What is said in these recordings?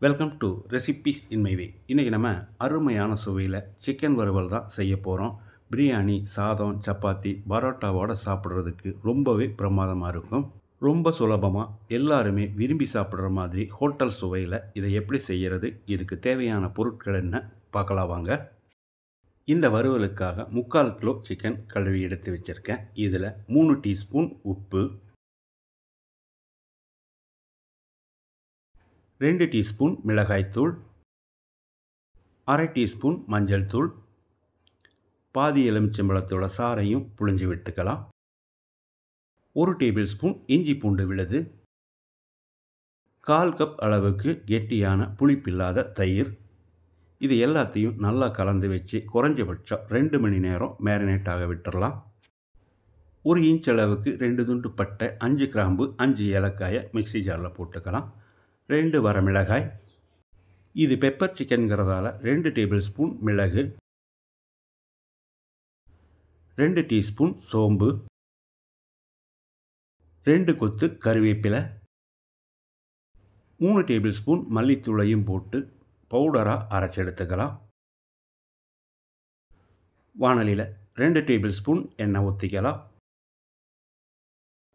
Welcome to recipes in my way. இன்றைக்கி நம்ம அருமையான சுவையில் சிக்கன் வறுவல் தான் செய்ய போகிறோம். பிரியாணி, சாதம், சப்பாத்தி, பரோட்டாவோடு சாப்பிட்றதுக்கு ரொம்பவே பிரமாதமாக இருக்கும். ரொம்ப சுலபமாக எல்லாருமே விரும்பி சாப்பிட்ற மாதிரி ஹோட்டல் சுவையில் இதை எப்படி செய்கிறது, இதுக்கு தேவையான பொருட்கள் என்ன பார்க்கலாம் வாங்க. இந்த வறுவலுக்காக 3/4 கிலோ சிக்கன் கழுவி எடுத்து வச்சுருக்கேன். இதில் 3 டீஸ்பூன் உப்பு, 2 டீஸ்பூன் மிளகாய்த்தூள், அரை டீஸ்பூன் மஞ்சள் தூள், பாதி எலுமிச்சம்பழத்தோட சாறையும் புழிஞ்சு விட்டுக்கலாம். 1 டேபிள் ஸ்பூன் இஞ்சி பூண்டு விழுது, 1/4 கப் அளவுக்கு கெட்டியான புளிப்பில்லாத தயிர். இது எல்லாத்தையும் நல்லா கலந்து வச்சு குறைஞ்சபட்சம் 2 மணி நேரம் மேரினேட் ஆக விட்டுடலாம். 1 இன்ச் அளவுக்கு 2 துண்டு பட்டை, 5 கிராம்பு, 5 ஏலக்காயை மிக்சி ஜாரில் போட்டுக்கலாம். 2 வரமிளகாய். இது பெப்பர் சிக்கன்கிறதால 2 டேபிள் ஸ்பூன் மிளகு, 2 டீஸ்பூன் சோம்பு, 2 கொத்து கருவேப்பிலை, 3 டேபிள் ஸ்பூன் மல்லித்தூளையும் போட்டு பவுடராக அரைச்செடுத்துக்கலாம். வாணலியில் 2 டேபிள் ஸ்பூன் எண்ணெய் ஊற்றிக்கலாம்.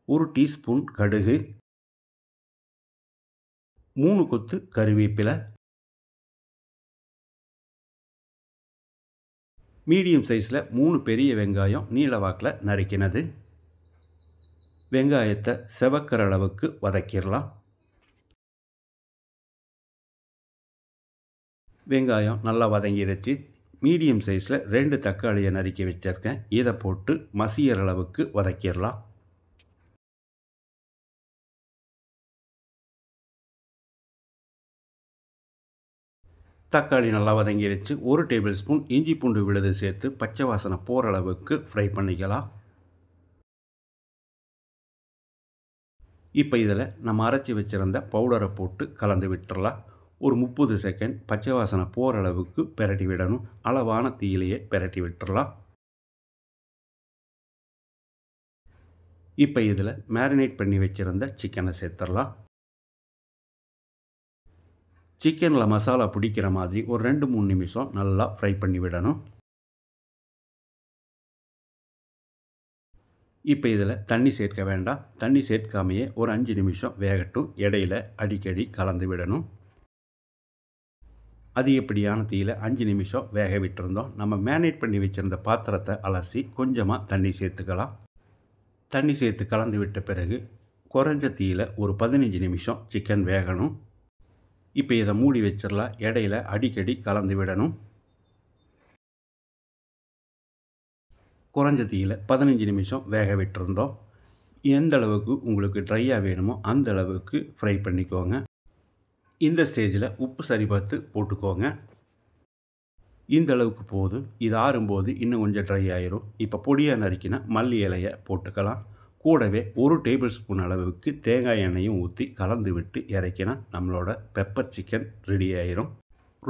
1 டீஸ்பூன் கடுகு, 3 கொத்து கருவேப்பிலை, மீடியம் சைஸில் 3 பெரிய வெங்காயம் நீல வாக்கில் நறுக்கினது. வெங்காயத்தை செவக்கிற அளவுக்கு வதக்கிடலாம். வெங்காயம் நல்லா வதங்கிடுச்சு. மீடியம் சைஸில் 2 தக்காளியை நறுக்கி வச்சுருக்கேன். இதை போட்டு மசியற அளவுக்கு வதக்கிடலாம். தக்காளி நல்லா வதங்கிடுச்சு. 1 டேபிள் ஸ்பூன் இஞ்சி பூண்டு விழுது சேர்த்து பச்சை வாசனை போகிற அளவுக்கு ஃப்ரை பண்ணிக்கலாம். இப்போ இதில் நம்ம அரைச்சி வச்சுருந்த பவுடரை போட்டு கலந்து விட்டுறலாம். ஒரு 30 செகண்ட் பச்சை வாசனை போகிற அளவுக்கு பெரட்டி விடணும். அளவான தீயிலேயே பெரட்டி விட்டுறலாம். இப்போ இதில் மேரினேட் பண்ணி வச்சுருந்த சிக்கனை சேர்த்துடலாம். சிக்கனில் மசாலா பிடிக்கிற மாதிரி ஒரு 2-3 நிமிஷம் நல்லா ஃப்ரை பண்ணி விடணும். இப்போ இதில் தண்ணி சேர்க்க வேண்டாம். தண்ணி சேர்க்காமையே ஒரு 5 நிமிஷம் வேகட்டும். இடையில அடிக்கடி கலந்து விடணும். அதிகப்படியான தீயில் 5 நிமிஷம் வேக விட்டுருந்தோம். நம்ம மேரினேட் பண்ணி வச்சுருந்த பாத்திரத்தை அலசி கொஞ்சமாக தண்ணி சேர்த்துக்கலாம். தண்ணி சேர்த்து கலந்து விட்ட பிறகு குறைஞ்ச தீயில் ஒரு 15 நிமிஷம் சிக்கன் வேகணும். இப்போ இதை மூடி வச்சிடலாம். இடையில அடிக்கடி கலந்து விடணும். குறைஞ்ச தீயில் 15 நிமிஷம் வேக விட்டுருந்தோம். எந்த அளவுக்கு உங்களுக்கு ட்ரையாக வேணுமோ அந்த அளவுக்கு ஃப்ரை பண்ணிக்கோங்க. இந்த ஸ்டேஜில் உப்பு சரி பார்த்து போட்டுக்கோங்க. இந்த அளவுக்கு போதும். இது ஆறும்போது இன்னும் கொஞ்சம் ட்ரை ஆயிரும். இப்போ பொடியாக நறுக்கின மல்லி இலையை போட்டுக்கலாம். கூடவே 1 டேபிள் ஸ்பூன் அளவுக்கு தேங்காய் எண்ணெயும் ஊற்றி கலந்து விட்டு இறக்கினா நம்மளோட பெப்பர் சிக்கன் ரெடி ஆயிரும்.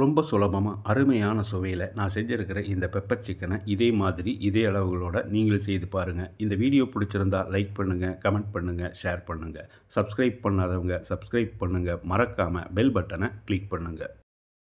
ரொம்ப சுலபமாக அருமையான சுவையில் நான் செஞ்சுருக்கிற இந்த பெப்பர் சிக்கனை இதே மாதிரி இதே அளவுகளோடு நீங்களும் செய்து பாருங்கள். இந்த வீடியோ பிடிச்சிருந்தா லைக் பண்ணுங்கள், கமெண்ட் பண்ணுங்கள், ஷேர் பண்ணுங்கள். சப்ஸ்கிரைப் பண்ணாதவங்க சப்ஸ்கிரைப் பண்ணுங்கள். மறக்காமல் பெல் பட்டனை கிளிக் பண்ணுங்கள்.